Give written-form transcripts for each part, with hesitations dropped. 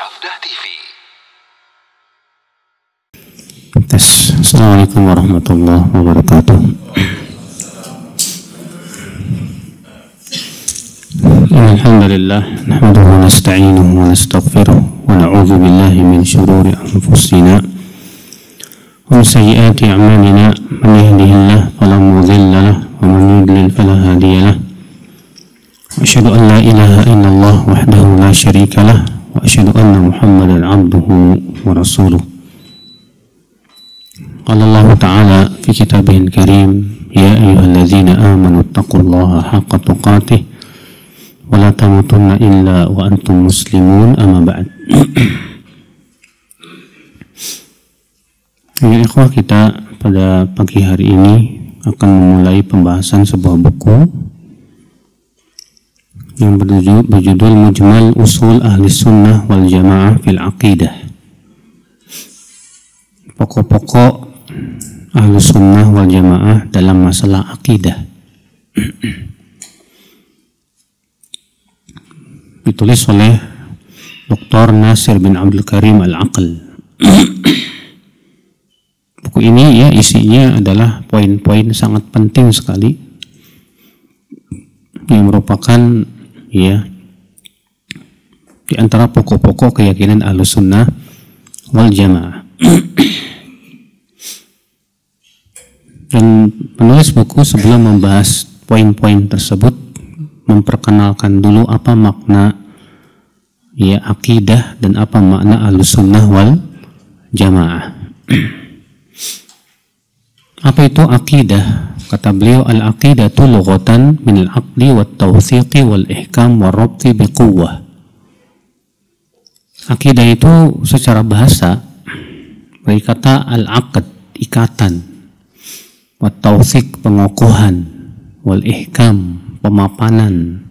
Safdah TV. Assalamualaikum warahmatullahi wabarakatuh. Alhamdulillah, nahmaduhu wa nasta'inuhu wa nastaghfiruh wa na'udzu billahi min shururi anfusina wa min sayyiati a'malina. Man yahdihillahu fala mudilla lahu wa man yudlil fala hadiya lahu. Asyhadu an la ilaha illallah wahdahu la syarika lah wa asyhadu anna Muhammadan 'abduhu wa rasuluh. Qala Allah Ta'ala fi kitabihil karim, ya ayyuhalladzina amanu taqullaha haqqa tuqatih wa la tamutunna illa wa antum muslimun, amma ba'd. Ya ikhwah, kita pada pagi hari ini akan memulai pembahasan sebuah buku yang berjudul Mujmal Usul Ahli Sunnah wal Jamaah fil Aqidah. Pokok-pokok Ahli Sunnah wal Jamaah dalam masalah akidah. Ditulis oleh Dr. Nasir bin Abdul Karim Al-Aql. Buku ini ya isinya adalah poin-poin sangat penting sekali yang merupakan ya di antara pokok-pokok keyakinan Ahlus Sunnah wal Jamaah. Dan penulis buku sebelum membahas poin-poin tersebut memperkenalkan dulu apa makna ya akidah dan apa makna Ahlus Sunnah wal Jamaah. Apa itu akidah? Kata beliau, al-aqidatu lughatan min al-aqli wat tawthiqi wal ihkam wa rabti biquwwah. Akidah itu secara bahasa dari kata al-aqd, ikatan, wat tawthiq, pengokohan, wal ihkam, pemapanan,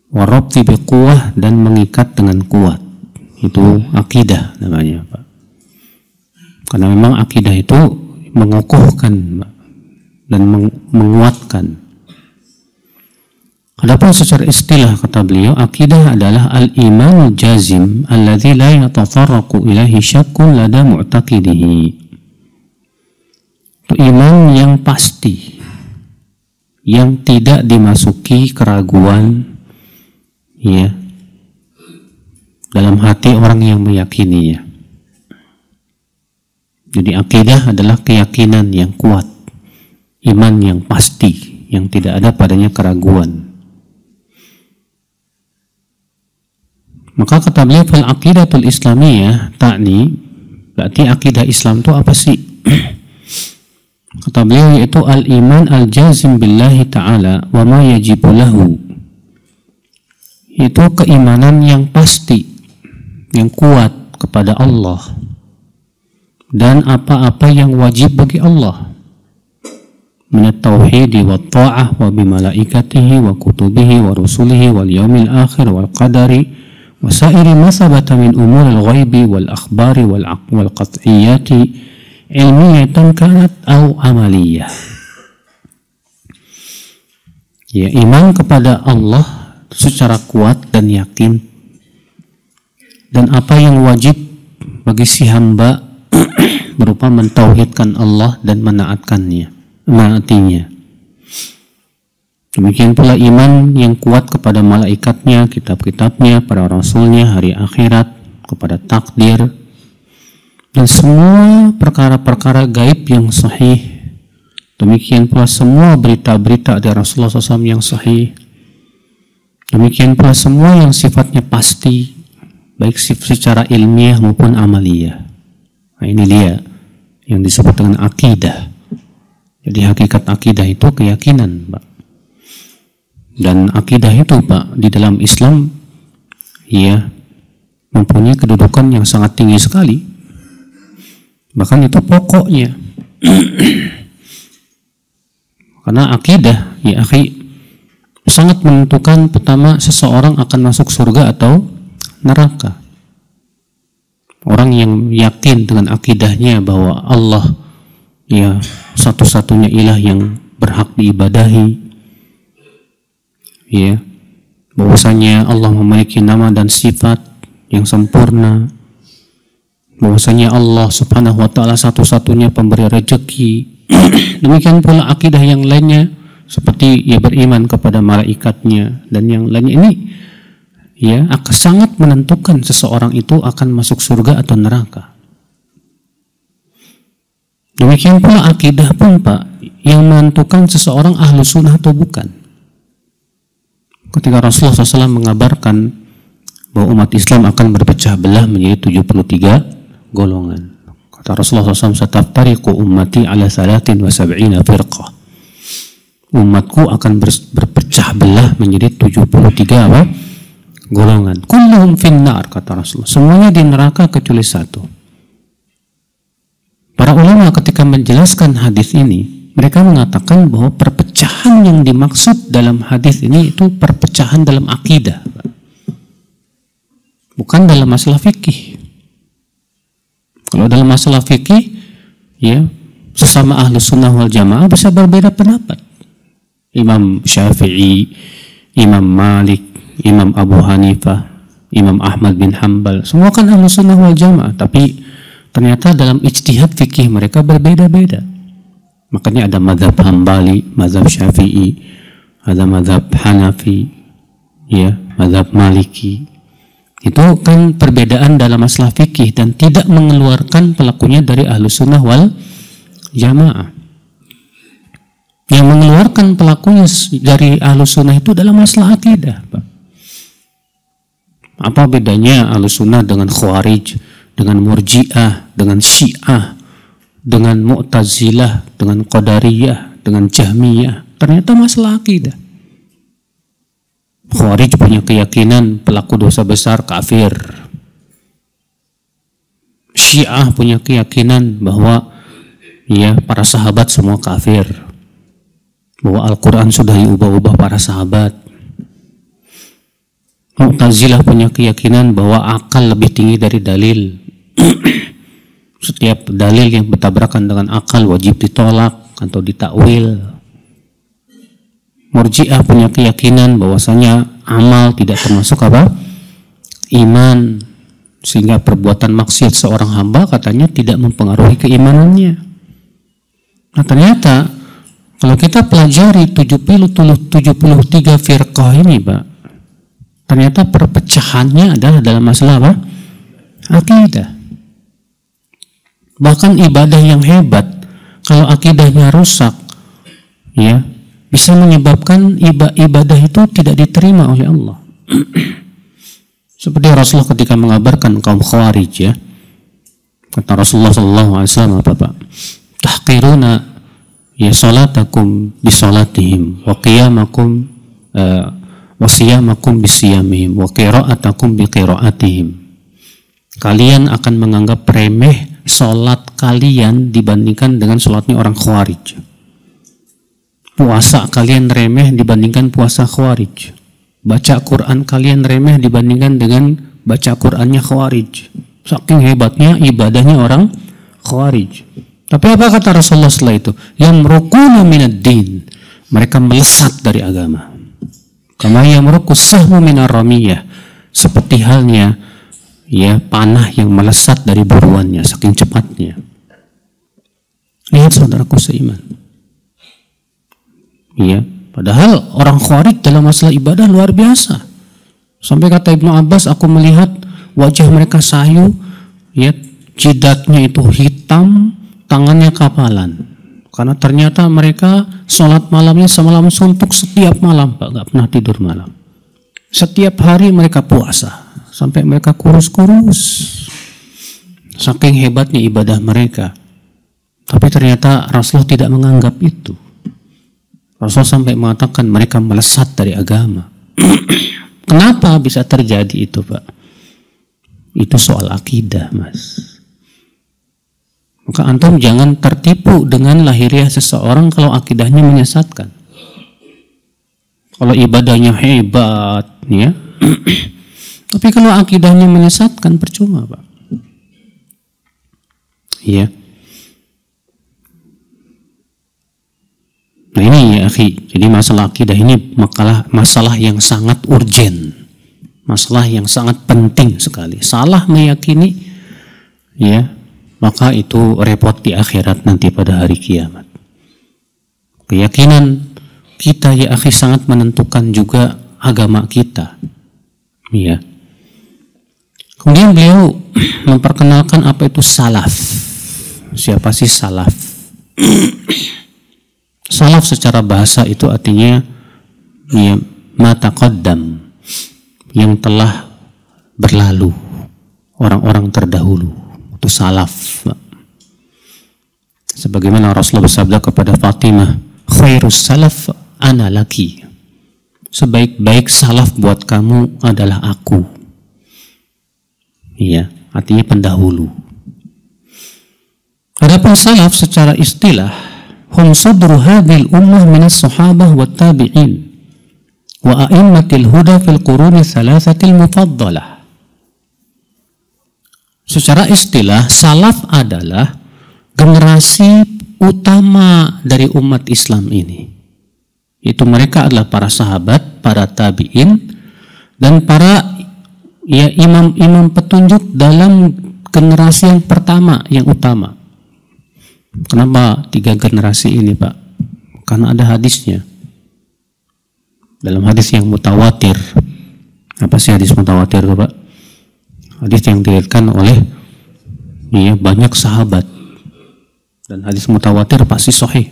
wa rabti biquwwah, dan mengikat dengan kuat. Itu akidah namanya, Pak. Karena memang akidah itu mengokohkan, Pak, dan menguatkan. Adapun secara istilah, kata beliau, akidah adalah al-imanul jazim alladzi la yatafarraqu ilaihi syakkun lada mu'taqidihi. Itu iman yang pasti, yang tidak dimasuki keraguan ya dalam hati orang yang meyakininya. Jadi akidah adalah keyakinan yang kuat, iman yang pasti, yang tidak ada padanya keraguan. Maka kata beliau, fal aqidatul islamiyah ta'ni, berarti akidah Islam itu apa sih? Kata beliau, yaitu al-iman al-jazim billahi ta'ala wa ma yajibu lahu. Itu keimanan yang pasti, yang kuat kepada Allah dan apa-apa yang wajib bagi Allah, minat tauhidi wa ta'ah wa bimalaikatihi wa kutubihi wa rusulihi wal yaumil akhir wal qadari wa sairi ma sabata min umuril ghaibi wal akhbari wal qat'iyati ilmiyatan kanat au amaliyah. Ya, iman kepada Allah secara kuat dan yakin, dan apa yang wajib bagi si hamba berupa mentauhidkan Allah dan menaatinya. Demikian pula iman yang kuat kepada malaikatnya, kitab-kitabnya, para rasulnya, hari akhirat, kepada takdir, dan semua perkara-perkara gaib yang sahih. Demikian pula semua berita-berita dari Rasulullah SAW yang sahih. Demikian pula semua yang sifatnya pasti, baik secara ilmiah maupun amaliyah. Nah, ini dia yang disebut dengan akidah. Jadi hakikat akidah itu keyakinan, Pak. Dan akidah itu, Pak, di dalam Islam ya mempunyai kedudukan yang sangat tinggi sekali. Bahkan itu pokoknya. Karena akidah ya akhi sangat menentukan pertama seseorang akan masuk surga atau neraka. Orang yang yakin dengan akidahnya bahwa Allah ya satu-satunya ilah yang berhak diibadahi, ya bahwasanya Allah memiliki nama dan sifat yang sempurna, bahwasanya Allah Subhanahu wa taala satu-satunya pemberi rezeki. Demikian pula akidah yang lainnya seperti ia beriman kepada malaikatnya dan yang lainnya ini ya akan sangat menentukan seseorang itu akan masuk surga atau neraka. Demikian pula akidah pun Pak yang menentukan seseorang ahlu sunnah atau bukan. Ketika Rasulullah SAW mengabarkan bahwa umat Islam akan berpecah belah menjadi 73 golongan. Kata Rasulullah SAW, "Sataftariqu ummati ala 73 firqah." Umatku akan berpecah belah menjadi 73 apa? Golongan. Kulluhum finnar, kata Rasulullah. Semuanya di neraka kecuali satu. Para ulama ketika menjelaskan hadis ini, mereka mengatakan bahwa perpecahan yang dimaksud dalam hadis ini itu perpecahan dalam akidah, bukan dalam masalah fikih. Kalau dalam masalah fikih, ya sesama ahlu sunnah wal jamaah bisa berbeda pendapat. Imam Syafi'i, Imam Malik, Imam Abu Hanifah, Imam Ahmad bin Hanbal, semua kan ahlu sunnah wal jamaah, tapi ternyata dalam ijtihad fikih mereka berbeda-beda. Makanya ada mazhab Hambali, mazhab Syafi'i, ada mazhab Hanafi, ya, mazhab Maliki. Itu kan perbedaan dalam masalah fikih dan tidak mengeluarkan pelakunya dari ahlu sunnah wal jamaah. Yang mengeluarkan pelakunya dari ahlu sunnah itu dalam masalah akidah, Pak. Apa bedanya ahlu sunnah dengan khawarij, dengan murji'ah, dengan syiah, dengan mu'tazilah, dengan qadariyah, dengan jahmiyah? Ternyata masalah akidah. Khawarij punya keyakinan pelaku dosa besar kafir. Syiah punya keyakinan bahwa ya para sahabat semua kafir, bahwa Al-Quran sudah diubah-ubah para sahabat. Mu'tazilah punya keyakinan bahwa akal lebih tinggi dari dalil. Setiap dalil yang bertabrakan dengan akal wajib ditolak atau ditakwil. Murji'ah punya keyakinan bahwasanya amal tidak termasuk apa? Iman, sehingga perbuatan maksiat seorang hamba katanya tidak mempengaruhi keimanannya. Nah ternyata kalau kita pelajari 73 firqah ini, Pak, ternyata perpecahannya adalah dalam masalah apa? Akidah. Bahkan ibadah yang hebat, kalau akidahnya rusak, ya, bisa menyebabkan ibadah itu tidak diterima oleh Allah. Seperti Rasulullah ketika mengabarkan kaum Khawarij, ya, kata Rasulullah SAW, apa Pak? Tahqiruna ya salatakum bisalatihim wa qiyamakum wa siyamakum bisiyamihim wa qira'atakum biqira'atihim. Kalian akan menganggap remeh salat kalian dibandingkan dengan salatnya orang Khawarij. Puasa kalian remeh dibandingkan puasa Khawarij. Baca Quran kalian remeh dibandingkan dengan baca Qurannya Khawarij. Saking hebatnya ibadahnya orang Khawarij. Tapi apa kata Rasulullah setelah itu? Yamruquna minad din. Mereka melesat dari agama. Kama yamruqu sahmu minar ramiyah. Seperti halnya ya panah yang melesat dari buruannya saking cepatnya. Lihat saudaraku seiman. Ya, padahal orang Khawarij dalam masalah ibadah luar biasa. Sampai kata Ibnu Abbas, aku melihat wajah mereka sayu, ya, jidatnya itu hitam, tangannya kapalan. Karena ternyata mereka sholat malamnya semalam suntuk setiap malam, Pak, nggak pernah tidur malam. Setiap hari mereka puasa, sampai mereka kurus-kurus. Saking hebatnya ibadah mereka. Tapi ternyata Rasulullah tidak menganggap itu. Rasul sampai mengatakan mereka melesat dari agama. Kenapa bisa terjadi itu, Pak? Itu soal akidah, Mas. Maka antum jangan tertipu dengan lahiriah seseorang kalau akidahnya menyesatkan. Kalau ibadahnya hebat, ya. Tapi kalau akidahnya menyesatkan, percuma, Pak. Iya. Nah ini ya akhi, jadi masalah akidah ini masalah yang sangat urgen. masalah yang sangat penting sekali. Salah meyakini, ya, maka itu repot di akhirat nanti pada hari kiamat. Keyakinan kita, ya akhi, sangat menentukan juga agama kita. Ya. Kemudian beliau memperkenalkan apa itu salaf. Siapa sih salaf? Salaf secara bahasa itu artinya ya, ma taqaddam, yang telah berlalu, orang-orang terdahulu. Itu salaf. Sebagaimana Rasulullah bersabda kepada Fatimah, khairus salaf ana laki. Sebaik-baik salaf buat kamu adalah aku. Iya, artinya pendahulu. Adapun salaf secara istilah, hum sadru hadhil ummah minas sahabah wa tabi'in wa a'immatil huda fil quruni thalathatil mufaddalah. Secara istilah, salaf adalah generasi utama dari umat Islam ini. Itu mereka adalah para sahabat, para tabi'in, dan para ya imam-imam petunjuk dalam generasi yang pertama, yang utama. Kenapa 3 generasi ini, Pak? Karena ada hadisnya. Dalam hadis yang mutawatir. Apa sih hadis mutawatir itu, Pak? Hadis yang diriwayatkan oleh ya, banyak sahabat. Dan hadis mutawatir pasti sahih.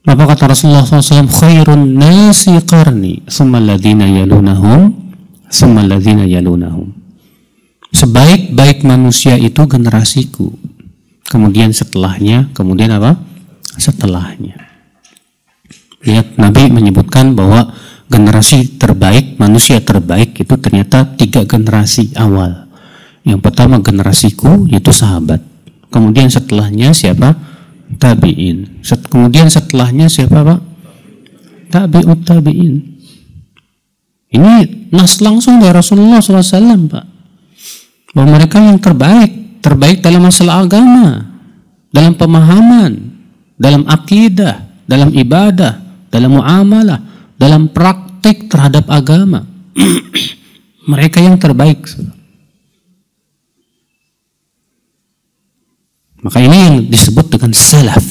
Apa kata Rasulullah SAW? Khairun nasi qarni, summa alladhina yalunahum, summa alladhina yalunahum. Sebaik-baik manusia itu generasiku. Kemudian setelahnya, kemudian apa? Setelahnya. Lihat, Nabi menyebutkan bahwa generasi terbaik, manusia terbaik itu ternyata 3 generasi awal. Yang pertama generasiku, yaitu sahabat. Kemudian setelahnya siapa? Tabi'in. Kemudian setelahnya siapa, Pak? Tabi'ut tabi'in. Ini nas langsung dari Rasulullah SAW, Pak. Bahwa mereka yang terbaik. Terbaik dalam masalah agama, dalam pemahaman, dalam akidah, dalam ibadah, dalam muamalah, dalam praktik terhadap agama. Mereka yang terbaik. Maka ini yang disebut dengan salaf.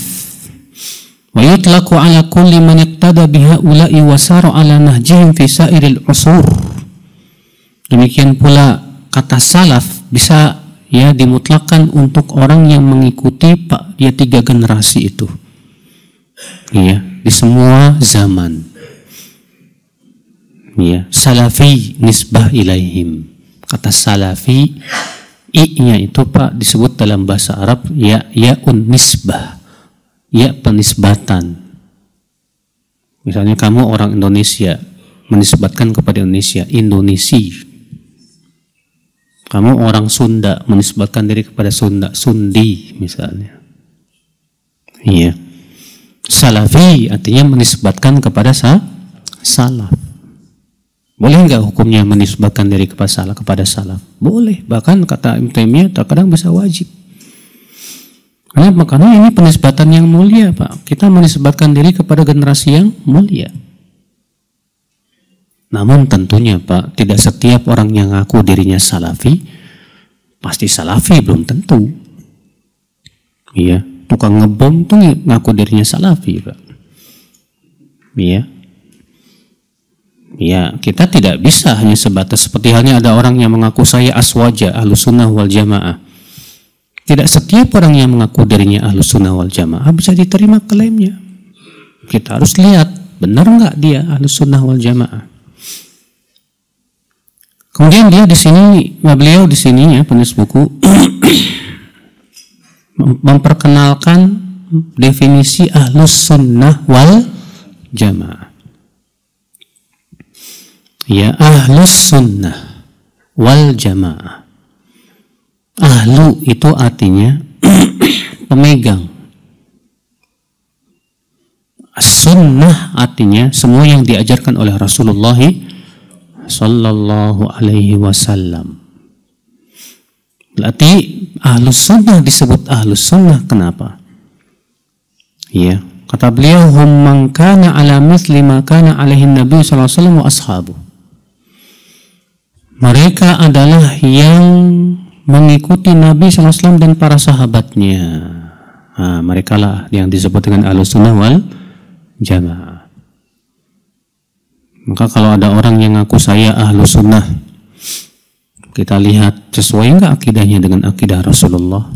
Wa yutlaqu ala kulli man iqtada bihaula'i wa sara ala nahjihim fi sa'iril usur. Demikian pula kata salaf bisa ya dimutlakkan untuk orang yang mengikuti ya 3 generasi itu. Ya, di semua zaman. Ya, salafi nisbah ilaihim. Kata salafi, i-nya itu, Pak, disebut dalam bahasa Arab ya'un nisbah. Ya, penisbatan. Misalnya kamu orang Indonesia, menisbatkan kepada Indonesia, Indonesi. Kamu orang Sunda, menisbatkan diri kepada Sunda, Sundi misalnya. Iya. Salafi artinya menisbatkan kepada salaf. Boleh nggak hukumnya menisbatkan diri kepada salaf? Boleh. Bahkan kata Ibnu Taimiyah terkadang bisa wajib. Kenapa? Karena ini penisbatan yang mulia, Pak. Kita menisbatkan diri kepada generasi yang mulia. Namun tentunya, Pak, tidak setiap orang yang ngaku dirinya salafi pasti salafi, belum tentu. Iya, tukang ngebom tuh ngaku dirinya salafi, Pak. Iya. Ya, kita tidak bisa hanya sebatas seperti halnya ada orang yang mengaku saya aswaja, ahlus sunnah wal jamaah. Tidak setiap orang yang mengaku dirinya ahlus sunnah wal jamaah bisa diterima klaimnya. Kita harus lihat benar nggak dia ahlus sunnah wal jamaah. Kemudian dia di sini, beliau di sini ya penulis buku memperkenalkan definisi ahlus sunnah wal jamaah. Ya, ahlus sunnah wal jamaah. Ahlu itu artinya pemegang. Sunnah artinya semua yang diajarkan oleh Rasulullah Sallallahu Alaihi Wasallam. Berarti ahlus sunnah disebut ahlus sunnah. Kenapa? Ya, kata beliau, hum man kana ala mithli ma kana alaihi Nabi sallallahu alaihi wasallam wa ashabu. Mereka adalah yang mengikuti Nabi SAW dan para sahabatnya. Nah, mereka lah yang disebut dengan Ahlussunnah wal Jamaah. Maka kalau ada orang yang ngaku saya Ahlussunnah, kita lihat sesuai nggak akidahnya dengan akidah Rasulullah?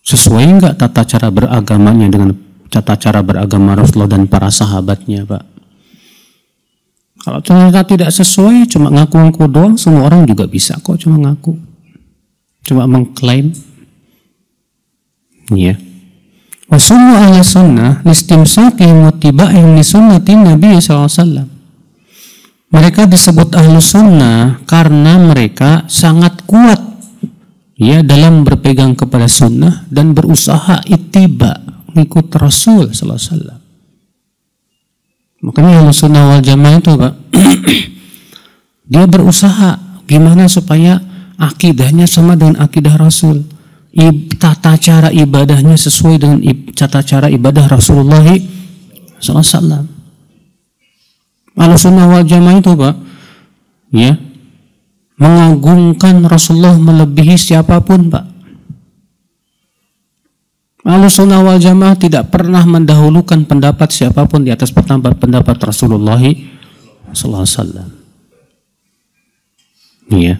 Sesuai nggak tata cara beragamanya dengan tata cara beragama Rasulullah dan para sahabatnya, Pak? Kalau ternyata tidak sesuai, cuma ngaku-ngaku doang, semua orang juga bisa kok cuma ngaku, cuma mengklaim. Ya. Wa sunnu ahli sunnah listimsakihim wa tiba'ihim li sunnati Nabi SAW. Mereka disebut ahlu sunnah karena mereka sangat kuat ya dalam berpegang kepada sunnah dan berusaha ittiba, ngikut Rasul SAW. Makanya Ahlus Sunnah wal Jamaah itu, Pak, dia berusaha gimana supaya akidahnya sama dengan akidah Rasul, tata cara ibadahnya sesuai dengan tata cara ibadah Rasulullah SAW. Ahlus Sunnah wal Jamaah itu, Pak, ya, mengagungkan Rasulullah melebihi siapapun, Pak. Ahlus Sunnah wal Jamaah tidak pernah mendahulukan pendapat siapapun di atas pendapat Rasulullah SAW. Iya.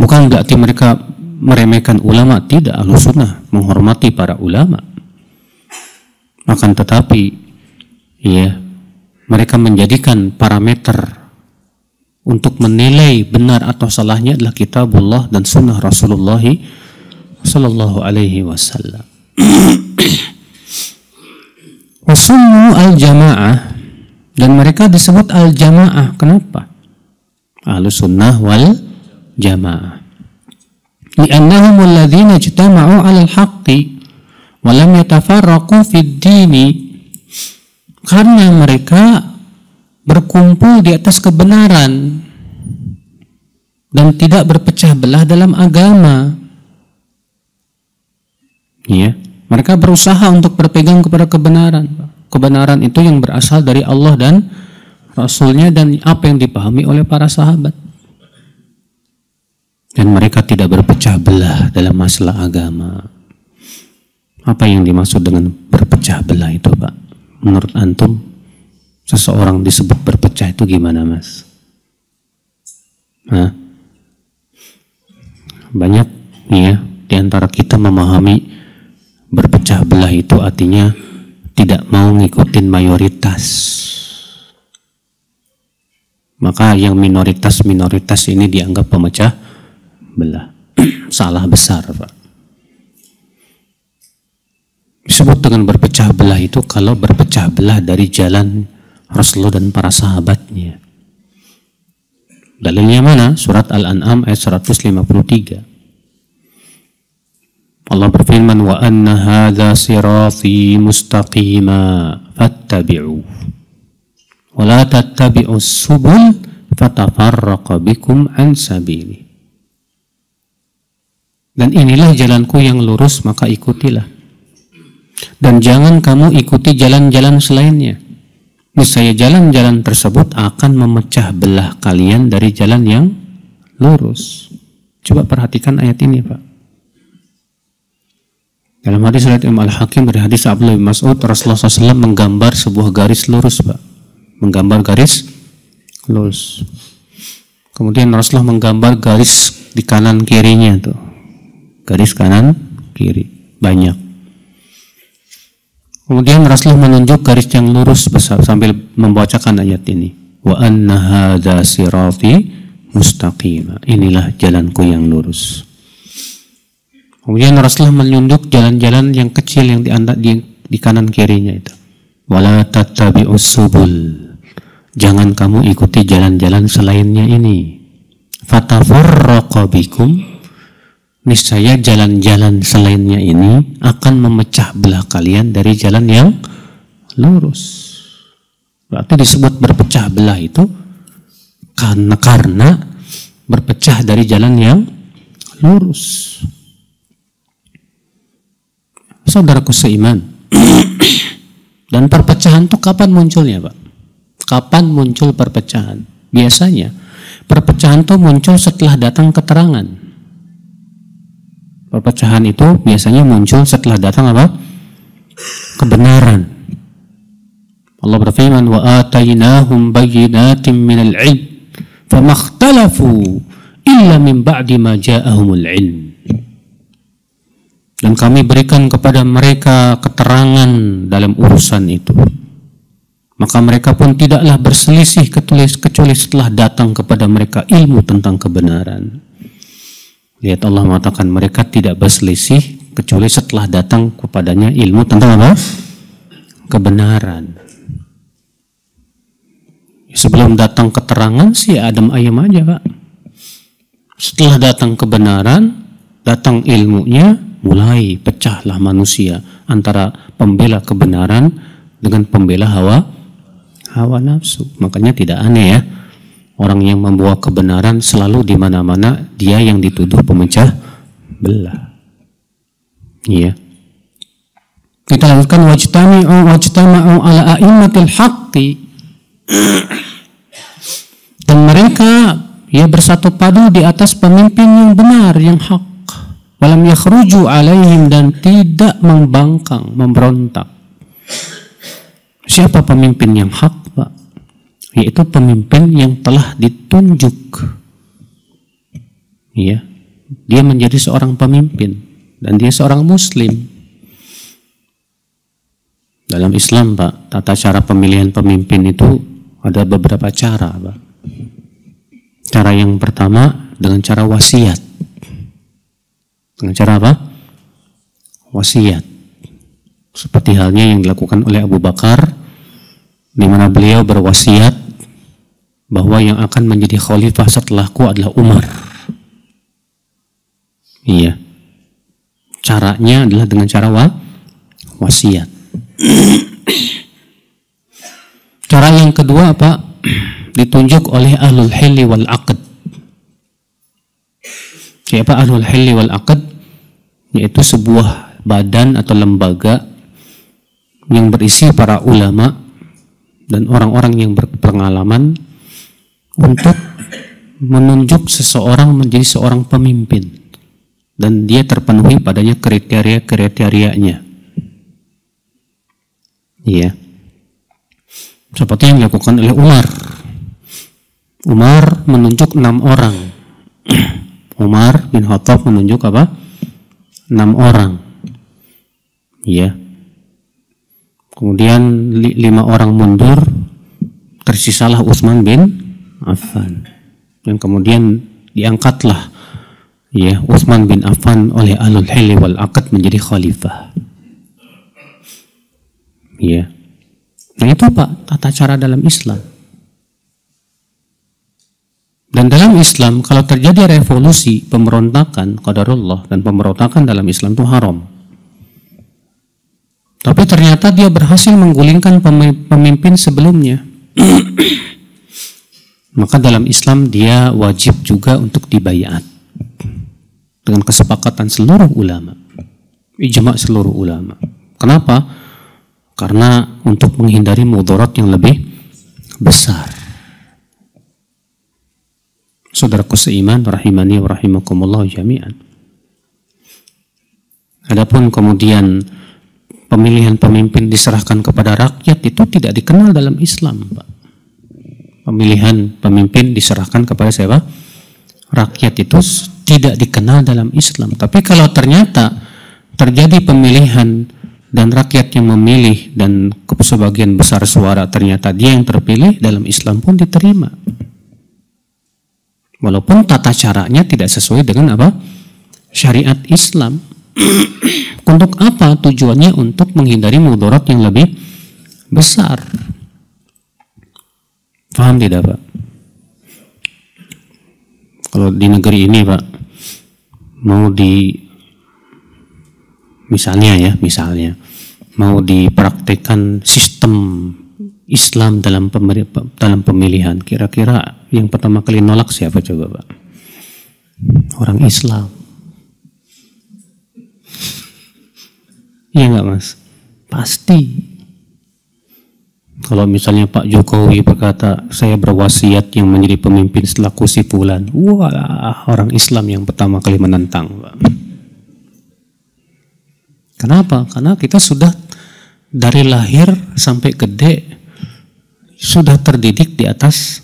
Bukan berarti mereka meremehkan ulama, tidak. Ahlus Sunnah menghormati para ulama. Akan tetapi, iya, mereka menjadikan parameter untuk menilai benar atau salahnya adalah kitabullah dan sunnah Rasulullah Sallallahu Alaihi Wasallam. Wasunnu al-jamaah, dan mereka disebut al-jamaah. Kenapa? Ahlus sunnah wal jamaah. Li'annahum alladhina ijtama'u 'alal haqqi wa lam yatafarraqu fid dini. Karena mereka berkumpul di atas kebenaran dan tidak berpecah belah dalam agama. Ya, mereka berusaha untuk berpegang kepada kebenaran. Kebenaran itu yang berasal dari Allah dan Rasulnya dan apa yang dipahami oleh para sahabat. Dan mereka tidak berpecah belah dalam masalah agama. Apa yang dimaksud dengan berpecah belah itu, Pak? Menurut antum, seseorang disebut berpecah itu gimana, Mas? Hah? Banyak ya di antara kita memahami berpecah belah itu artinya tidak mau ngikutin mayoritas. Maka yang minoritas ini dianggap pemecah belah. Salah besar, Pak. Disebut dengan berpecah belah itu kalau berpecah belah dari jalan Rasulullah dan para sahabatnya. Dalilnya mana? Surat Al-An'am ayat 153. Allah berfirman, wa anna hadza sirati mustaqima fattabi'u wa la tattabi'us subul fatafarraqa bikum an sabili. Dan inilah jalanku yang lurus, maka ikutilah. Dan jangan kamu ikuti jalan-jalan selainnya. Niscaya jalan-jalan tersebut akan memecah belah kalian dari jalan yang lurus. Coba perhatikan ayat ini, Pak. Dalam hadis riwayat Imam Al-Hakim dari hadis Abdullah bin Mas'ud, Rasulullah SAW menggambar sebuah garis lurus, Pak. Menggambar garis lurus. Kemudian Rasulullah menggambar garis di kanan kirinya tuh. Garis kanan kiri banyak. Kemudian Rasulullah menunjuk garis yang lurus sambil membacakan ayat ini. Wa anna hadza sirati mustaqima. Inilah jalanku yang lurus. Kemudian Rasulullah menunjuk jalan-jalan yang kecil yang di kanan kirinya itu. Wala tattabi'us subul. Jangan kamu ikuti jalan-jalan selainnya ini. Fatafarraqa bikum. Niscaya jalan-jalan selainnya ini akan memecah belah kalian dari jalan yang lurus. Berarti disebut berpecah belah itu karena berpecah dari jalan yang lurus. Saudaraku seiman, dan perpecahan itu kapan munculnya, Pak? Kapan muncul perpecahan? Biasanya perpecahan itu muncul setelah datang keterangan. Perpecahan itu biasanya muncul setelah datang apa? Kebenaran. Allah berfirman, wa atainahum bayyinatin minal ilm famakhtalafu illa min ba'di ma ja'ahumul ilm. Dan kami berikan kepada mereka keterangan dalam urusan itu, maka mereka pun tidaklah berselisih kecuali setelah datang kepada mereka ilmu tentang kebenaran. Lihat, Allah mengatakan mereka tidak berselisih kecuali setelah datang kepadanya ilmu tentang apa? Kebenaran. Sebelum datang keterangan sih adem ayem aja, Pak. Setelah datang kebenaran, datang ilmunya, mulai pecahlah manusia antara pembela kebenaran dengan pembela hawa nafsu. Makanya tidak aneh ya, orang yang membawa kebenaran selalu di mana-mana dia yang dituduh pemecah belah. Iya. Kita lanjutkan, wajtama'u ala a'immatil haqqi. Dan mereka bersatu padu di atas pemimpin yang benar, yang hak. Walam yakhruju alaihim, dan tidak membangkang, memberontak. Siapa pemimpin yang hak, Pak? Yaitu pemimpin yang telah ditunjuk. Iya. Dia menjadi seorang pemimpin dan dia seorang muslim. Dalam Islam, Pak, tata cara pemilihan pemimpin itu ada beberapa cara, Pak. Cara yang pertama dengan cara wasiat. Dengan cara apa? Wasiat. Seperti halnya yang dilakukan oleh Abu Bakar, di mana beliau berwasiat bahwa yang akan menjadi khalifah setelahku adalah Umar. Iya. Caranya adalah dengan cara wasiat. Cara yang kedua apa? Ditunjuk oleh ahlul hilli wal aqd. Siapa ahlul hilli wal aqd? Yaitu sebuah badan atau lembaga yang berisi para ulama dan orang-orang yang berpengalaman untuk menunjuk seseorang menjadi seorang pemimpin dan dia terpenuhi padanya kriteria-kriterianya. Iya. Seperti yang dilakukan oleh Umar. Umar menunjuk 6 orang. Umar bin Khattab menunjuk apa? 6 orang. Iya. Kemudian 5 orang mundur, tersisalah Utsman bin Affan. Yang kemudian diangkatlah ya Utsman bin Affan oleh ahlul hilli wal aqd menjadi khalifah. Ya. Nah itu Pak, tata cara dalam Islam. Dan dalam Islam kalau terjadi revolusi, pemberontakan, qadarullah, dan pemberontakan dalam Islam itu haram. Tapi ternyata dia berhasil menggulingkan pemimpin sebelumnya. Maka dalam Islam dia wajib juga untuk dibayat dengan kesepakatan seluruh ulama, ijma' seluruh ulama. Kenapa? Karena untuk menghindari mudarat yang lebih besar. Saudaraku seiman, rahimani wa rahimakumullah jami'an. Adapun kemudian pemilihan pemimpin diserahkan kepada rakyat itu tidak dikenal dalam Islam, Pak. Pemilihan pemimpin diserahkan kepada siapa? Rakyat itu tidak dikenal dalam Islam. Tapi kalau ternyata terjadi pemilihan dan rakyat yang memilih dan sebagian besar suara ternyata dia yang terpilih, dalam Islam pun diterima. Walaupun tata caranya tidak sesuai dengan apa? Syariat Islam. Untuk apa? Tujuannya untuk menghindari mudarat yang lebih besar. Paham tidak, Pak? Kalau di negeri ini, Pak, mau misalnya mau dipraktekkan sistem Islam dalam pemilihan, kira-kira yang pertama kali nolak siapa coba, Pak? Orang Islam. Iya nggak, Mas? Pasti. Kalau misalnya Pak Jokowi berkata, saya berwasiat yang menjadi pemimpin setelahku si fulan, wah, orang Islam yang pertama kali menentang. Kenapa? Karena kita sudah dari lahir sampai gede sudah terdidik di atas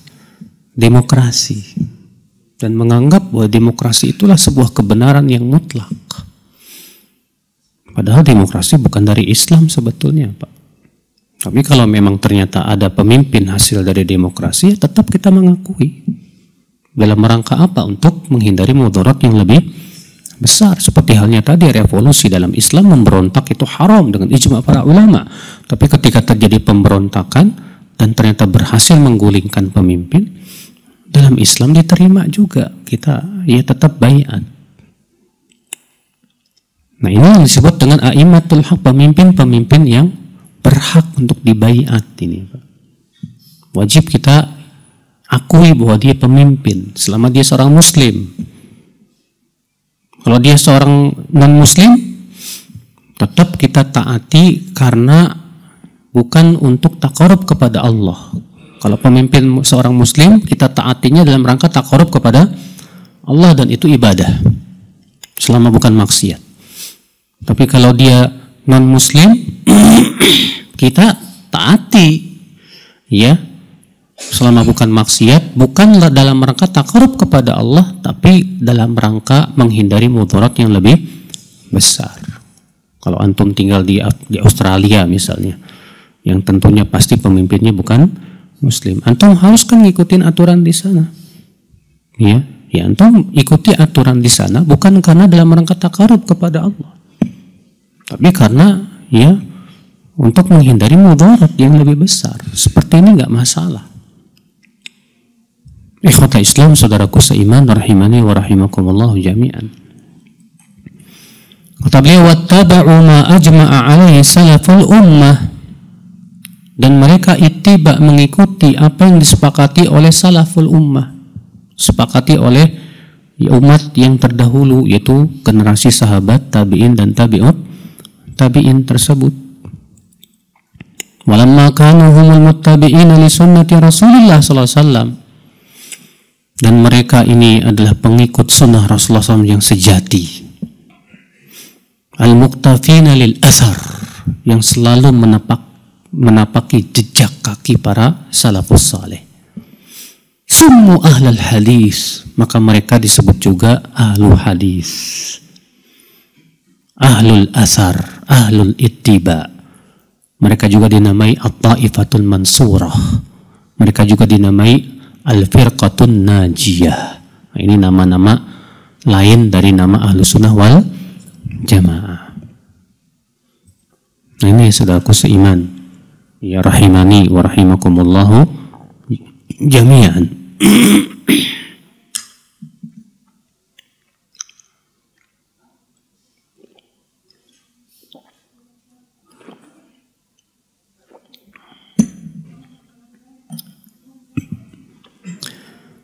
demokrasi dan menganggap bahwa demokrasi itulah sebuah kebenaran yang mutlak. Padahal demokrasi bukan dari Islam sebetulnya, Pak. Tapi kalau memang ternyata ada pemimpin hasil dari demokrasi, tetap kita mengakui. Dalam rangka apa? Untuk menghindari mudarat yang lebih besar. Seperti halnya tadi, revolusi dalam Islam, memberontak itu haram dengan ijma para ulama. Tapi ketika terjadi pemberontakan dan ternyata berhasil menggulingkan pemimpin, dalam Islam diterima juga. Kita ya tetap baiat. Nah, ini yang disebut dengan a'immatul haq, pemimpin-pemimpin yang berhak untuk dibaiat ini. Wajib kita akui bahwa dia pemimpin selama dia seorang muslim. Kalau dia seorang non-muslim, tetap kita taati karena bukan untuk taqarrub kepada Allah. Kalau pemimpin seorang muslim, kita taatinya dalam rangka taqarrub kepada Allah, dan itu ibadah selama bukan maksiat. Tapi kalau dia non-muslim, kita taati ya selama bukan maksiat, bukanlah dalam rangka taqarrub kepada Allah, tapi dalam rangka menghindari mudarat yang lebih besar. Kalau antum tinggal di Australia misalnya, yang tentunya pasti pemimpinnya bukan muslim, antum harus kan ngikutin aturan di sana. Ya antum ikuti aturan di sana bukan karena dalam rangka taqarrub kepada Allah, tapi karena ya untuk menghindari mudarat yang lebih besar. Seperti ini nggak masalah. Ikhwata Islam, saudaraku seiman, rahimani wa rahimakumullah jami'an. Kata beliau, wattaba'u ma ajma'a alaihi salaful ummah, dan mereka ittiba, mengikuti apa yang disepakati oleh salaful ummah, sepakati oleh umat yang terdahulu, yaitu generasi sahabat, tabi'in dan tabi'in tersebut. Walamma kanu humul muttabi'ina li sunnati Rasulillah sallallahu alaihi wasallam, dan mereka ini adalah pengikut sunnah Rasulullah SAW yang sejati. Al-muqtafina lil athar, yang selalu menapaki jejak kaki para salafus saleh. Summu ahlal hadis, maka mereka disebut juga ahlul hadis, ahlul asar, ahlul ittiba. Mereka juga dinamai at-taifatul mansurah, mereka juga dinamai al-firqatun najiyah. Nah, ini nama-nama lain dari nama ahlus sunnah wal jamaah. Nah, ini saudaraku seiman, ya rahimani wa rahimakumullahu jami'an.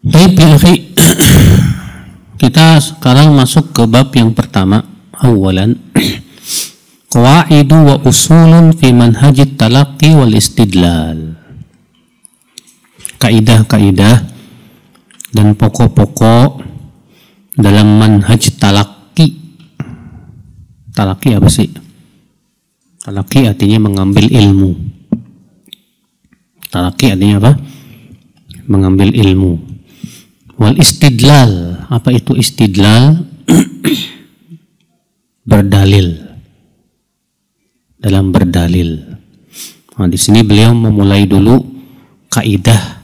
Baik ya akhi, kita sekarang masuk ke bab yang pertama. Awalan, qawaidu wa usulun fi manhajit talaqqi wal istidlal. Kaidah-kaidah dan pokok-pokok dalam manhaj talaqi. Talaqi apa sih? Talaqi artinya mengambil ilmu. Talaqi artinya apa? Mengambil ilmu. Wal istidlal, apa itu istidlal? Berdalil. Dalam berdalil. Nah, di sini beliau memulai dulu kaidah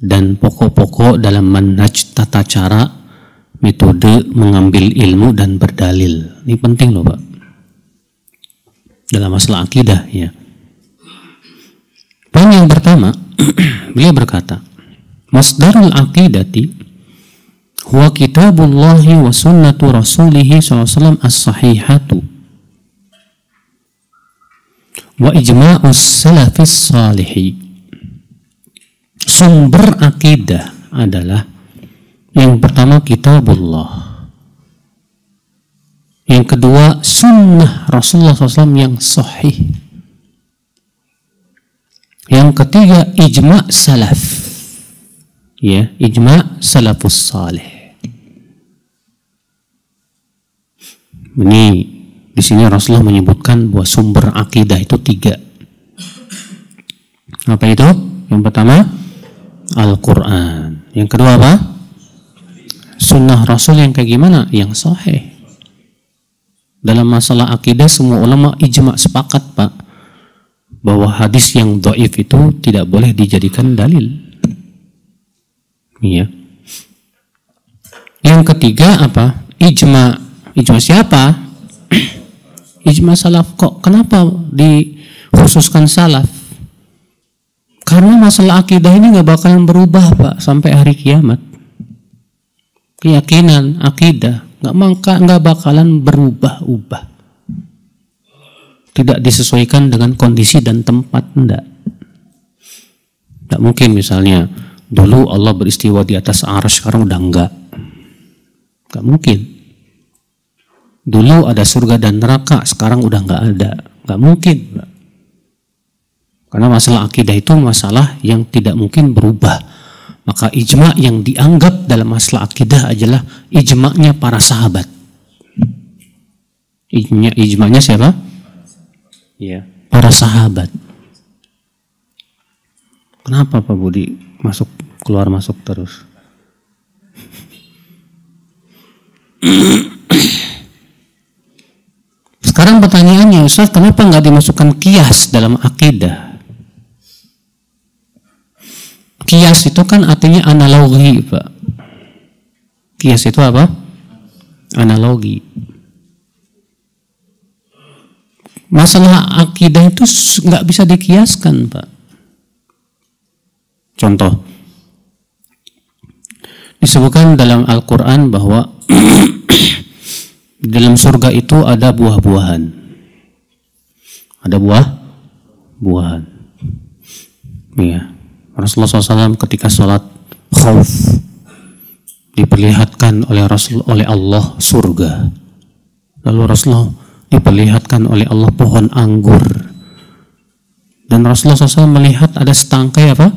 dan pokok-pokok dalam manhaj, tata cara, metode mengambil ilmu dan berdalil. Ini penting loh Pak, dalam masalah akidah ya. Poin yang pertama, beliau berkata, masdarul aqidati huwa kitabullahi wa sunnatu rasulihi SAW as-sahihatu wa ijma'us salafis salihi. Sumber akidah adalah yang pertama kitabullah, yang kedua sunnah Rasulullah SAW yang sahih, Yang ketiga, ijma' salaf. Ya, ijma' salafus salih. Ini di sini Rasulullah menyebutkan bahwa sumber akidah itu 3. Apa itu? Yang pertama, Al-Quran. Yang kedua apa? Sunnah Rasul yang kayak gimana? Yang sahih. Dalam masalah akidah semua ulama ijma' sepakat, Pak, bahwa hadis yang dhaif itu tidak boleh dijadikan dalil. Iya. Yang ketiga apa? Ijma'. Ijma' siapa? Ijma' salaf. Kok kenapa dikhususkan salaf? Karena masalah akidah ini nggak bakalan berubah, Pak, sampai hari kiamat. Keyakinan akidah nggak bakalan berubah-ubah. Tidak disesuaikan dengan kondisi dan tempat, enggak mungkin. Misalnya dulu Allah beristiwa di atas arsy, sekarang udah enggak mungkin. Dulu ada surga dan neraka, sekarang udah enggak ada, enggak mungkin. Karena masalah akidah itu masalah yang tidak mungkin berubah. Maka ijma' yang dianggap dalam masalah akidah adalah ijma'nya para sahabat. Ijma'nya siapa? Ya, para sahabat. Kenapa Pak Budi keluar masuk terus? Sekarang pertanyaannya, Ustaz, kenapa nggak dimasukkan qiyas dalam akidah? Qiyas itu kan artinya analogi, Pak. Qiyas itu apa? Analogi. Masalah akidah itu nggak bisa dikiaskan, Pak. Contoh, disebutkan dalam Al-Quran bahwa di dalam surga itu ada buah-buahan. Ada buah-buahan. Iya. Rasulullah SAW ketika sholat khauf diperlihatkan oleh Allah surga. Lalu Rasulullah diperlihatkan oleh Allah pohon anggur, dan Rasulullah SAW melihat ada setangkai apa?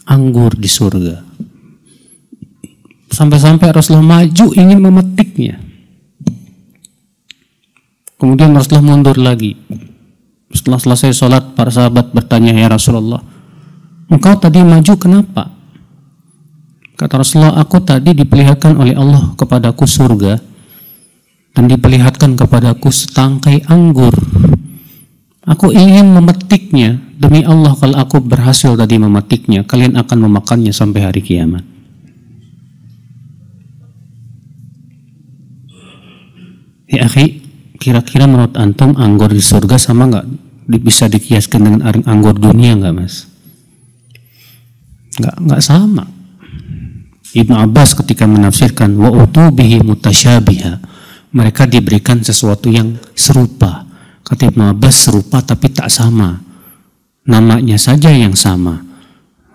Anggur di surga. Sampai-sampai Rasulullah maju ingin memetiknya. Kemudian Rasulullah mundur lagi. Setelah selesai sholat, para sahabat bertanya, ya Rasulullah, engkau tadi maju kenapa? Kata Rasulullah, aku tadi diperlihatkan oleh Allah kepadaku surga, dan diperlihatkan kepadaku setangkai anggur. Aku ingin memetiknya. Demi Allah, kalau aku berhasil tadi memetiknya, kalian akan memakannya sampai hari kiamat. Ya akhi, kira-kira menurut antum anggur di surga sama nggak? Bisa dikiaskan dengan anggur dunia nggak, Mas? Nggak sama. Ibnu Abbas ketika menafsirkan wa utubihi mutasyabiha, mereka diberikan sesuatu yang serupa. Kata Ibnu Abbas, serupa tapi tak sama. Namanya saja yang sama,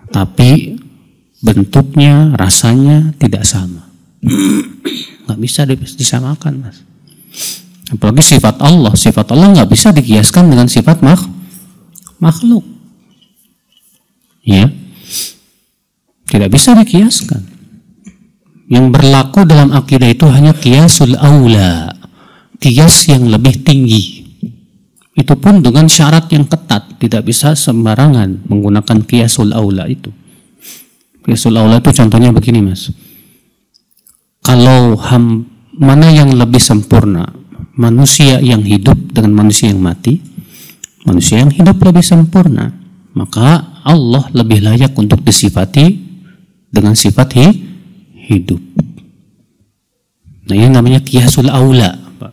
tapi bentuknya, rasanya tidak sama. Nggak bisa disamakan, Mas. Apalagi sifat Allah. Sifat Allah nggak bisa dikiaskan dengan sifat makhluk. Ya, tidak bisa dikiaskan. Yang berlaku dalam akidah itu hanya qiyasul aula, qiyas yang lebih tinggi. Itu pun dengan syarat yang ketat, tidak bisa sembarangan menggunakan qiyasul aula itu. Qiyasul aula itu contohnya begini, Mas. Kalau mana yang lebih sempurna, manusia yang hidup dengan manusia yang mati? Manusia yang hidup lebih sempurna, maka Allah lebih layak untuk disifati dengan sifat hidup. Nah, ini namanya qiyasul aula, Pak.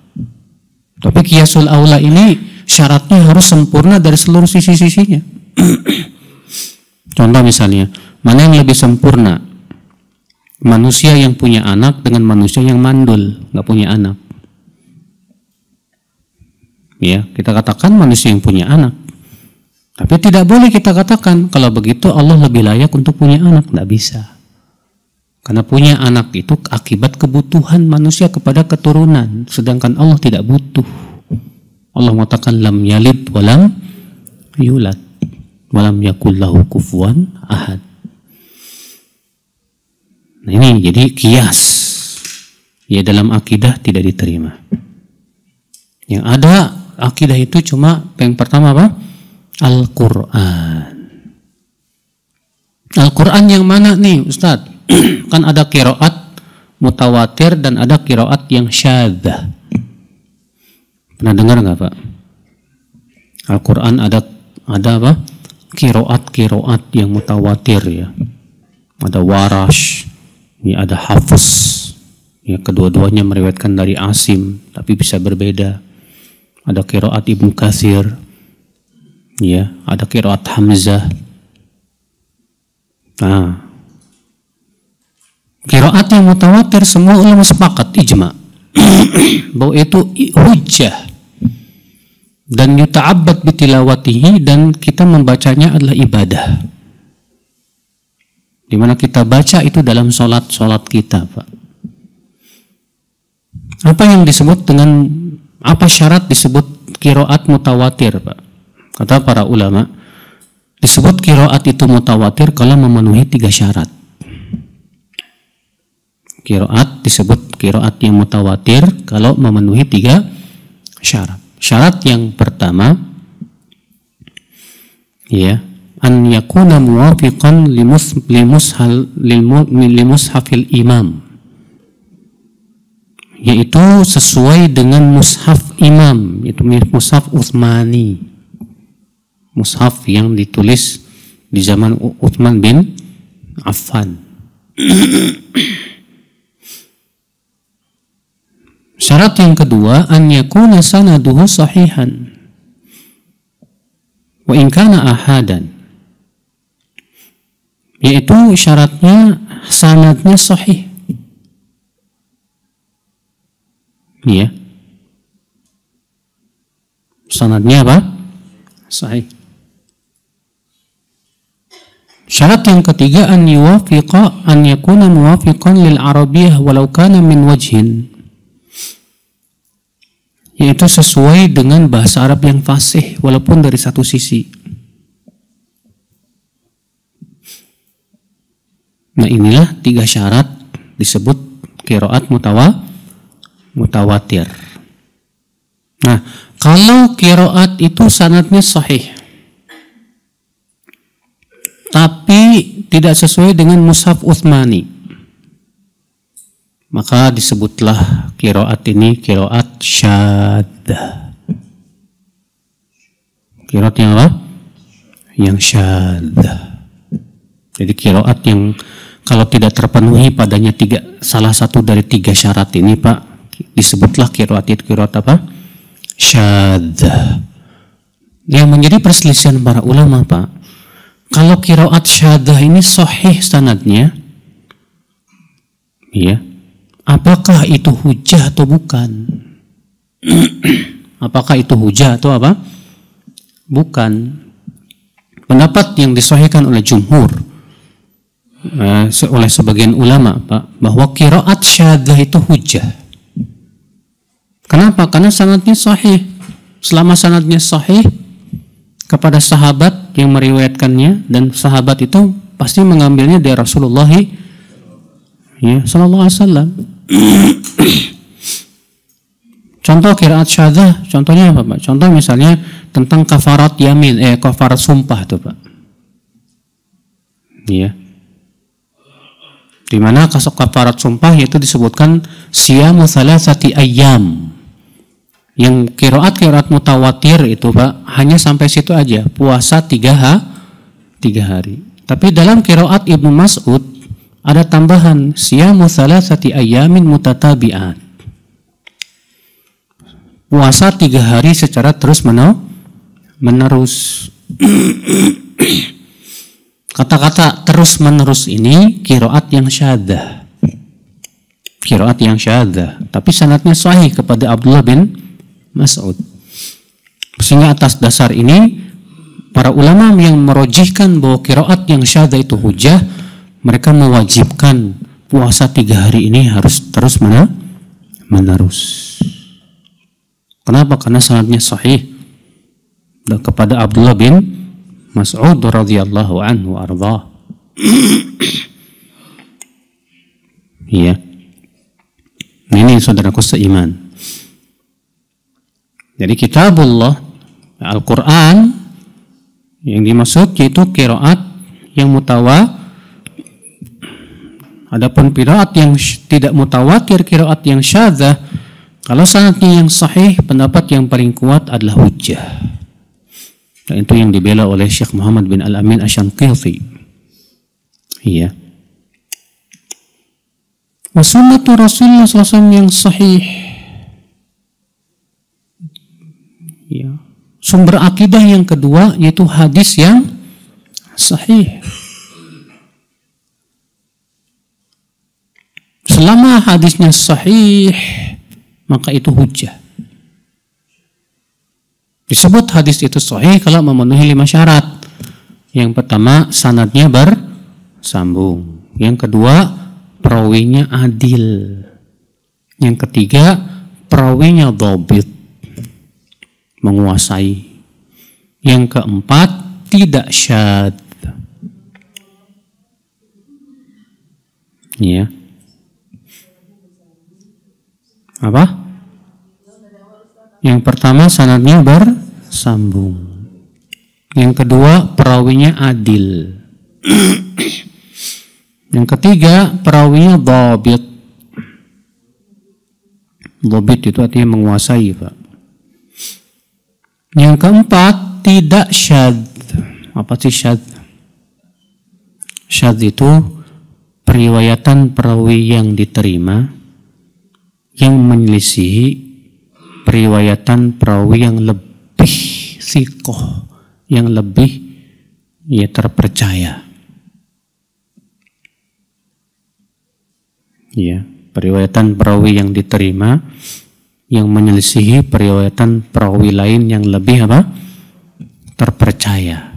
Tapi qiyasul aula ini syaratnya harus sempurna dari seluruh sisi-sisinya. Contoh misalnya, mana yang lebih sempurna? Manusia yang punya anak dengan manusia yang mandul, nggak punya anak. Ya, kita katakan manusia yang punya anak. Tapi tidak boleh kita katakan kalau begitu Allah lebih layak untuk punya anak, nggak bisa. Karena punya anak itu akibat kebutuhan manusia kepada keturunan, sedangkan Allah tidak butuh. Allah mengatakan lam yalid walam yulad. walam yakul lahu kufuwan ahad. Nah ini jadi kias ya, dalam akidah tidak diterima. Yang ada akidah itu cuma yang pertama apa? Al-Quran. Al-Quran yang mana nih Ustadz? Kan ada qiraat mutawatir dan ada qiraat yang syadzah. Pernah dengar nggak Pak? Al-Quran ada apa? Qiraat yang mutawatir ya. Ada Warash, ya ada Hafiz. Ya, kedua-duanya meriwayatkan dari Asim, tapi bisa berbeda. Ada qiraat Ibnu Katsir, ya, ada qiraat Hamzah. Nah, qiraat yang mutawatir semua ulama sepakat ijma bahwa itu hujjah dan yuta'abbad bitilawatihi, dan kita membacanya adalah ibadah. Di mana kita baca itu dalam sholat kita, Pak. Apa yang disebut dengan, apa syarat disebut qiraat mutawatir, Pak? Kata para ulama, disebut qiraat itu mutawatir kalau memenuhi 3 syarat. Qiraat disebut qiraat yang mutawatir kalau memenuhi 3 syarat. Syarat yang pertama, ya, an yakuna muwafiqan limushafil imam, yaitu sesuai dengan mushaf imam, itu mushaf Utsmani, mushaf yang ditulis di zaman Utsman bin Affan. Syarat yang kedua, an yakuna sanaduhu sahihan wa in kana ahadan, yaitu syaratnya sanadnya sahih. Ya. Sanadnya apa? Sahih. Syarat yang ketiga, an yakuna muwafiqan lil arabiyyah walau kana min wajhin, yaitu sesuai dengan bahasa Arab yang fasih walaupun dari satu sisi. Nah inilah 3 syarat disebut qiraat mutawatir. Nah kalau qiraat itu sanadnya sahih tapi tidak sesuai dengan mushaf Utsmani, maka disebutlah qiraat ini qiraat syadzah. Qiraat yang apa? Yang syadzah. Jadi qiraat yang kalau tidak terpenuhi padanya salah satu dari 3 syarat ini, Pak, disebutlah qiraat itu qiraat apa? Syadzah. Yang menjadi perselisihan para ulama, Pak, kalau qiraat syadzah ini sahih sanadnya, ya, apakah itu hujjah atau bukan? Apakah itu hujjah atau apa? Bukan. Pendapat yang disahihkan oleh jumhur, oleh sebagian ulama, Pak, bahwa qiraat syadzah itu hujjah. Kenapa? Karena sanadnya sahih. Selama sanadnya sahih kepada sahabat yang meriwayatkannya, dan sahabat itu pasti mengambilnya dari Rasulullah, ya, sallallahu alaihi wasallam. Contoh qiraat syadzah, contohnya apa, Pak? Contoh misalnya tentang kafarat yamin, kafarat sumpah tuh, Pak. Iya. Di mana kafarat sumpah yaitu disebutkan siyamu thalathati ayyam. Yang qiraat mutawatir itu, Pak, hanya sampai situ aja, puasa 3 hari. Tapi dalam qiraat Ibnu Mas'ud ada tambahan siyamu thalathati ayyamin mutatabi'at. Puasa 3 hari secara terus menerus. Kata-kata terus menerus ini qiraat yang syadzah. Qiraat yang syadzah, tapi sanadnya sahih kepada Abdullah bin Mas'ud. Sehingga atas dasar ini para ulama yang merojihkan bahwa qiraat yang syadzah itu hujjah, mereka mewajibkan puasa 3 hari ini harus terus menerus. Kenapa? Karena sanadnya sahih dan kepada Abdullah bin Mas'ud radhiyallahu anhu arda. Iya. Ini saudaraku seiman. Jadi kitabullah, Al-Quran yang dimaksud yaitu qiraat yang mutawatir. Adapun qiraat yang tidak mutawatir, qiraat yang syadzah, kalau sanadnya yang sahih, pendapat yang paling kuat adalah hujjah. Dan itu yang dibela oleh Syekh Muhammad bin Al-Amin Asy-Syanqiti. Iya. Wa sunnatu Rasulullah SAW yang sahih. Ya. Sumber akidah yang kedua yaitu hadis yang sahih. Selama hadisnya sahih, maka itu hujjah. Disebut hadis itu sahih kalau memenuhi 5 syarat. Yang pertama, sanadnya bersambung. Yang kedua, perawinya adil. Yang ketiga, perawinya dhabit, menguasai. Yang keempat, tidak syadz. Ya. Apa? Yang pertama, sanadnya bersambung. Yang kedua, perawinya adil. Yang ketiga, perawinya dhabit. Dhabit itu artinya menguasai, Pak. Yang keempat, tidak syadz. Apa sih syadz? Syadz itu periwayatan perawi yang diterima yang menyelisihi periwayatan perawi yang lebih thiqah, yang lebih terpercaya. Ya, periwayatan perawi yang diterima yang menyelisihi periwayatan perawi lain yang lebih apa? Terpercaya.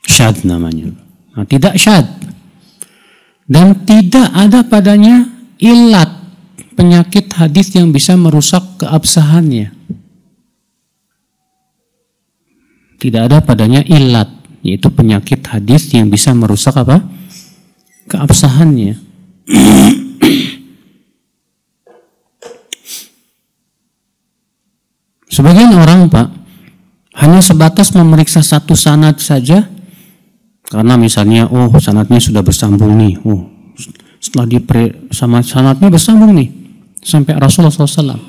Syadz namanya. Nah, tidak syadz. Dan tidak ada padanya ilat, penyakit hadis yang bisa merusak keabsahannya. Tidak ada padanya ilat, yaitu penyakit hadis yang bisa merusak apa? Keabsahannya. Sebagian orang, Pak, hanya sebatas memeriksa satu sanad saja, karena misalnya, oh sanadnya sudah bersambung nih, oh setelah sama sanadnya bersambung nih sampai Rasulullah SAW.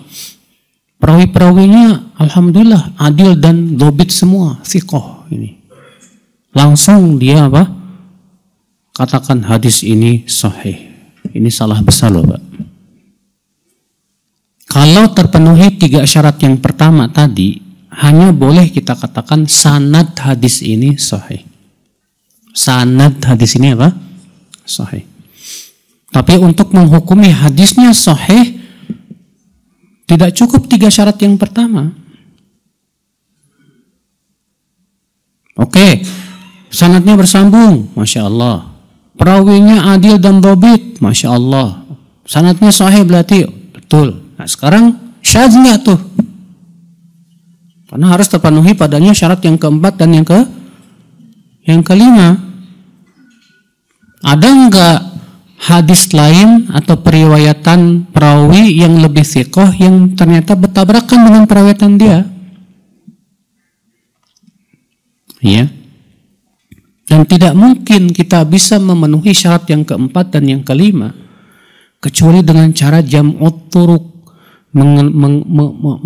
Perawi-perawinya alhamdulillah adil dan dhabit semua, thiqah ini. Langsung dia apa? Katakan hadis ini sahih. Ini salah besar loh, Pak. Kalau terpenuhi 3 syarat yang pertama tadi, hanya boleh kita katakan sanad hadis ini sahih. Sanad hadis ini apa? Sahih. Tapi untuk menghukumi hadisnya sahih, tidak cukup 3 syarat yang pertama. Oke, sanadnya bersambung, Masya Allah. Perawinya adil dan dhabit, Masya Allah. Sanadnya sahih berarti betul. Nah sekarang syadz nggak tuh? Karena harus terpenuhi padanya syarat yang keempat dan yang kelima. Ada enggak hadis lain atau periwayatan perawi yang lebih thiqah yang ternyata bertabrakan dengan periwayatan dia? Ya. Dan tidak mungkin kita bisa memenuhi syarat yang keempat dan yang kelima kecuali dengan cara jam'ut turuq,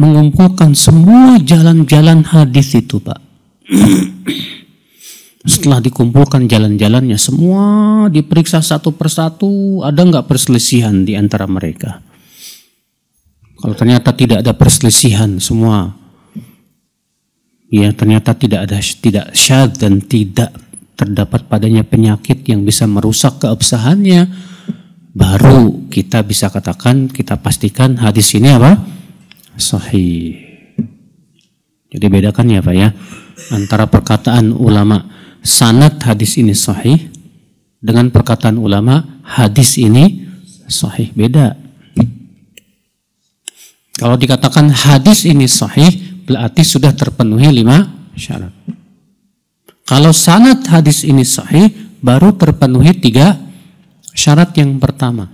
mengumpulkan semua jalan-jalan hadis itu, Pak. Setelah dikumpulkan jalan-jalannya semua, diperiksa satu persatu, ada nggak perselisihan di antara mereka? Kalau ternyata tidak ada perselisihan semua, ya ternyata tidak syadz dan tidak terdapat padanya penyakit yang bisa merusak keabsahannya, baru kita bisa katakan, kita pastikan hadis ini apa? Sahih. Jadi bedakan ya Pak ya, antara perkataan ulama sanad hadis ini sahih dengan perkataan ulama hadis ini sahih, beda. Kalau dikatakan hadis ini sahih berarti sudah terpenuhi 5 syarat. Kalau sanad hadis ini sahih, baru terpenuhi 3 syarat yang pertama.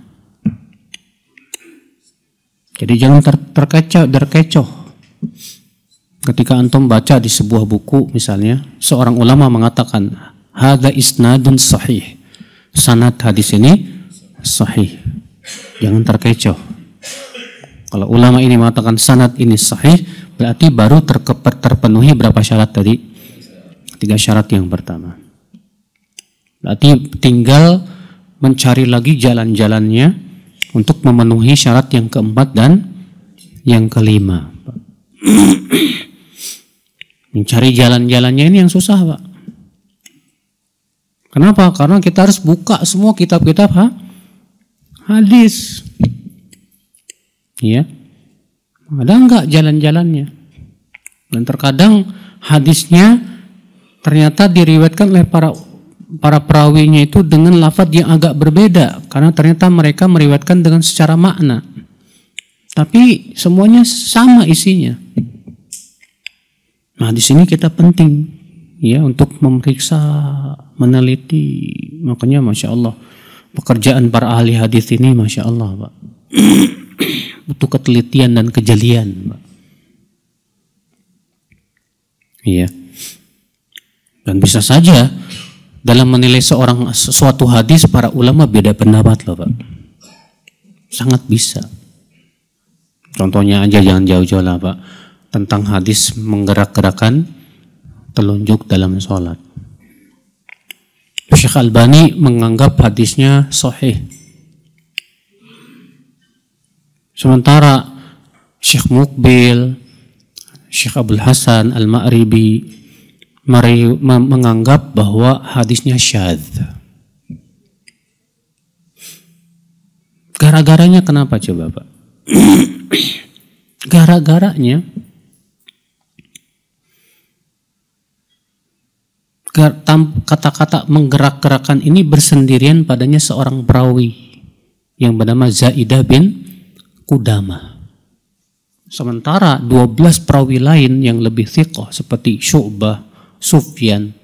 Jadi jangan terkecoh. Ketika antum baca di sebuah buku misalnya, seorang ulama mengatakan hadza isnadun sahih. Sanad hadis ini sahih. Jangan terkecoh. Kalau ulama ini mengatakan sanad ini sahih, berarti baru terpenuhi berapa syarat tadi? 3 syarat yang pertama. Berarti tinggal mencari lagi jalan-jalannya untuk memenuhi syarat yang keempat dan yang kelima. Mencari jalan-jalannya ini yang susah, Pak. Kenapa? Karena kita harus buka semua kitab-kitab hadis. Ya. Ada enggak jalan-jalannya? Dan terkadang hadisnya ternyata diriwayatkan oleh para perawinya itu dengan lafadz yang agak berbeda, karena ternyata mereka meriwayatkan dengan secara makna. Tapi semuanya sama isinya. Nah, di sini kita penting ya untuk memeriksa, meneliti. Makanya Masya Allah, pekerjaan para ahli hadis ini Masya Allah, Pak. Butuh ketelitian dan kejelian, Pak. Iya. Dan bisa saja dalam menilai suatu hadis para ulama beda pendapat loh, Pak. Sangat bisa. Contohnya aja jangan jauh-jauh lah, Pak. Tentang hadis menggerak-gerakan telunjuk dalam sholat. Syekh Albani menganggap hadisnya sahih. Sementara Syekh Muqbil, Syekh Abdul Hasan Al-Ma'ribi menganggap bahwa hadisnya syadz. Gara-garanya kenapa coba, Pak? Gara-garanya kata-kata menggerak-gerakan ini bersendirian padanya seorang perawi yang bernama Zaidah bin Qudamah. Sementara 12 perawi lain yang lebih thiqah seperti Syu'bah, Sufyan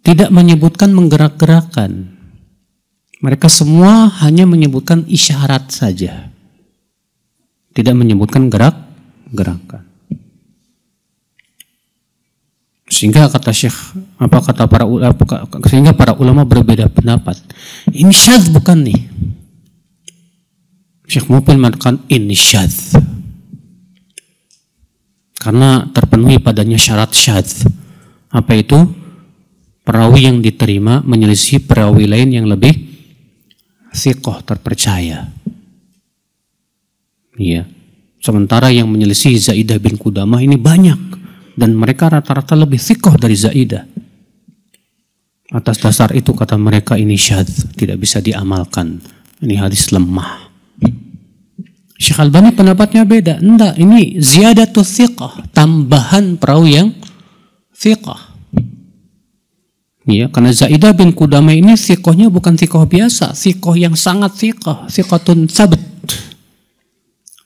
tidak menyebutkan menggerak-gerakan. Mereka semua hanya menyebutkan isyarat saja. Tidak menyebutkan gerak-gerakan. Sehingga kata Syekh, sehingga para ulama berbeda pendapat. Ini syadz bukan nih? Syekh Muqbil mengatakan ini syadz. Karena terpenuhi padanya syarat syadz. Apa itu? Perawi yang diterima menyelisih perawi lain yang lebih thiqah, terpercaya. Iya. Sementara yang menyelisih Zaidah bin Qudamah ini banyak. Dan mereka rata-rata lebih thiqah dari Zaidah. Atas dasar itu kata mereka ini syadz, tidak bisa diamalkan. Ini hadis lemah. Syekh Albani pendapatnya beda. Enggak, ini ziyadatu thiqah, tambahan perawi yang thiqah. Ya, karena Zaidah bin Qudamah ini thiqahnya bukan thiqah biasa, thiqah yang sangat thiqah, thiqatun tsabt.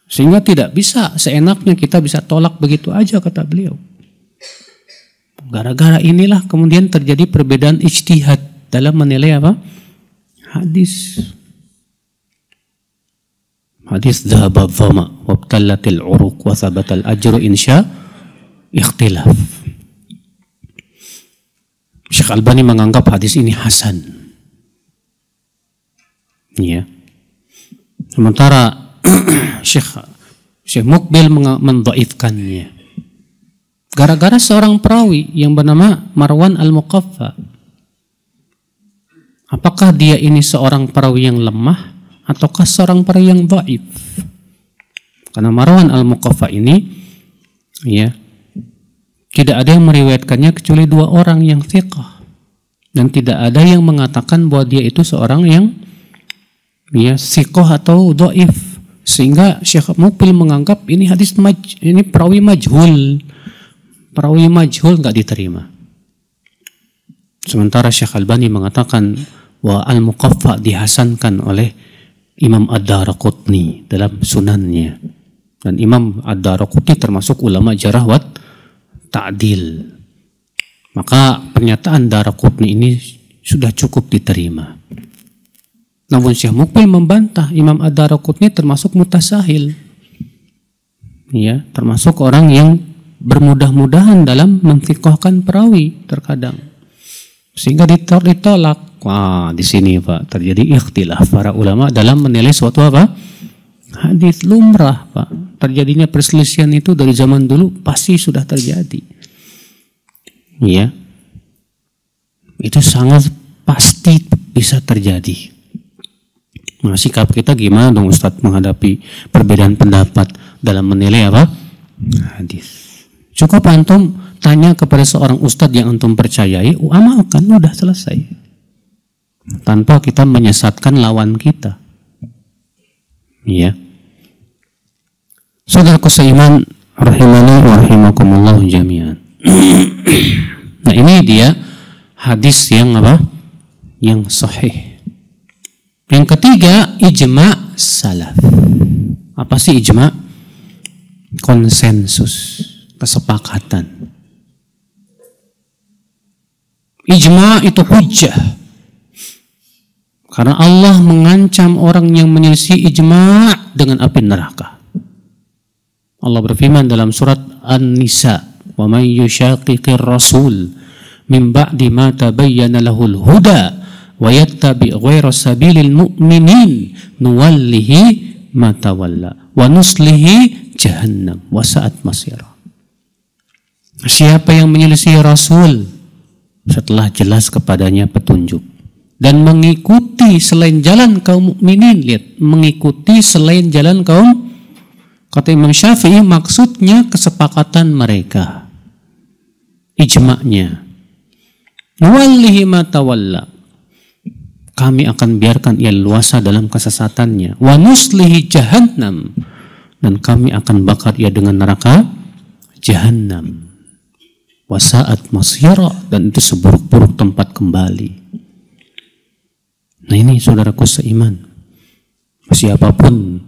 Sehingga tidak bisa seenaknya kita bisa tolak begitu aja kata beliau. Gara-gara inilah kemudian terjadi perbedaan ijtihad dalam menilai apa? Hadis. Hadis dhahaba dhama wabtallatil uruq wa thabatal ajru insya ikhtilaf. Syekh Albani menganggap hadis ini hasan. Ya. Sementara Syekh Muqbil mendhaifkannya. Gara-gara seorang perawi yang bernama Marwan Al-Muqaffa. Apakah dia ini seorang perawi yang lemah ataukah seorang perawi yang dhaif? Karena Marwan Al-Muqaffa ini ya tidak ada yang meriwayatkannya kecuali 2 orang yang thiqah. Dan tidak ada yang mengatakan bahwa dia itu seorang yang ya thiqah atau dhaif. Sehingga Syekh Muqbil menganggap ini hadis ini perawi majhul. Perawi majhul nggak diterima. Sementara Syekh Albani mengatakan bahwa Al-Muqaffa dihasankan oleh Imam Ad-Daraqutni dalam sunannya. Dan Imam Ad-Daraqutni termasuk ulama jarah wa ta'dil. Maka pernyataan Daraqutni ini sudah cukup diterima. Namun Syekh Muqbil membantah Imam Ad-Daraqutni termasuk mutasahil. Ya, termasuk orang yang bermudah-mudahan dalam memfiqhkan perawi terkadang. Sehingga ditolak. Wah, di sini Pak terjadi ikhtilaf para ulama dalam menilai suatu apa? Hadis. Lumrah Pak. Terjadinya perselisihan itu dari zaman dulu pasti sudah terjadi. Ya. Itu sangat pasti bisa terjadi. Nah, sikap kita gimana dong Ustadz menghadapi perbedaan pendapat dalam menilai apa? Hadis. Cukup antum tanya kepada seorang ustadz yang antum percayai, amalkan, udah selesai. Tanpa kita menyesatkan lawan kita. Ya. Saudaraku seiman, rahimani wa rahimakumullah jami'an. Nah, ini dia hadis yang apa? Yang sahih. Yang ketiga, ijma' salaf. Apa sih ijma'? Konsensus, kesepakatan. Ijma' itu hujjah. Karena Allah mengancam orang yang menyelisih ijma' dengan api neraka. Allah berfirman dalam surat An-Nisa, "Wa may yushaqiqir rasul min ba'di ma tabayyana lahul huda wa yattabi' ghayra sabilil mu'minin nuwallihi ma tawalla wa nuslihi jahannam wa sa'at masira." Siapa yang menyelisih Rasul setelah jelas kepadanya petunjuk dan mengikuti selain jalan kaum mukminin, lihat, mengikuti selain jalan kaum, kata Imam Syafi'i, maksudnya kesepakatan mereka, ijma'nya. Nuwallihi ma tawalla, kami akan biarkan ia luasa dalam kesesatannya. Wa nuslihi jahannam, dan kami akan bakar ia dengan neraka jahannam. Wa sa'at masyara, dan itu seburuk-buruk tempat kembali. Nah, ini saudaraku seiman, siapapun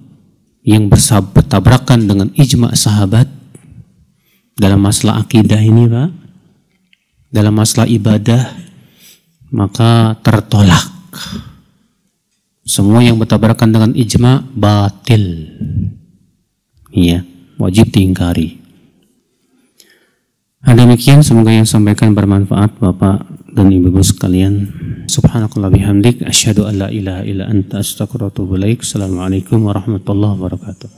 yang bertabrakan dengan ijma' sahabat dalam masalah akidah ini Pak, dalam masalah ibadah, maka tertolak. Semua yang bertabrakan dengan ijma' batil. Iya, wajib diingkari. Demikian, semoga yang sampaikan bermanfaat Bapak dan Ibu sekalian. Subhanakallah bihamdik, asyhadu an la ilaha illa anta, astaghfiruka wa atubu ilaik. Assalamualaikum warahmatullahi wabarakatuh.